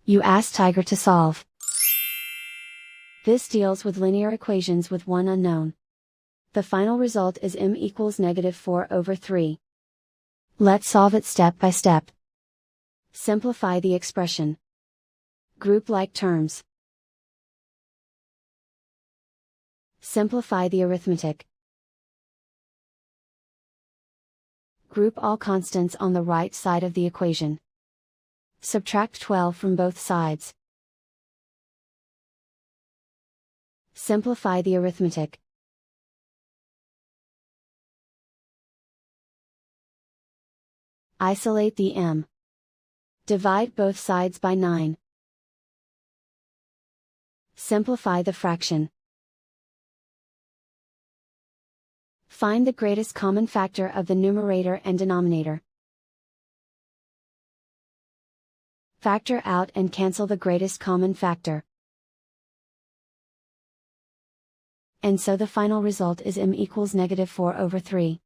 You ask Tiger to solve. This deals with linear equations with one unknown. The final result is m equals -4/3. Let's solve it step by step. Simplify the expression. Group like terms. Simplify the arithmetic. Group all constants on the right side of the equation. Subtract 12 from both sides. Simplify the arithmetic. Isolate the m. Divide both sides by 9. Simplify the fraction. Find the greatest common factor of the numerator and denominator. Factor out and cancel the greatest common factor. And so the final result is m equals -4/3.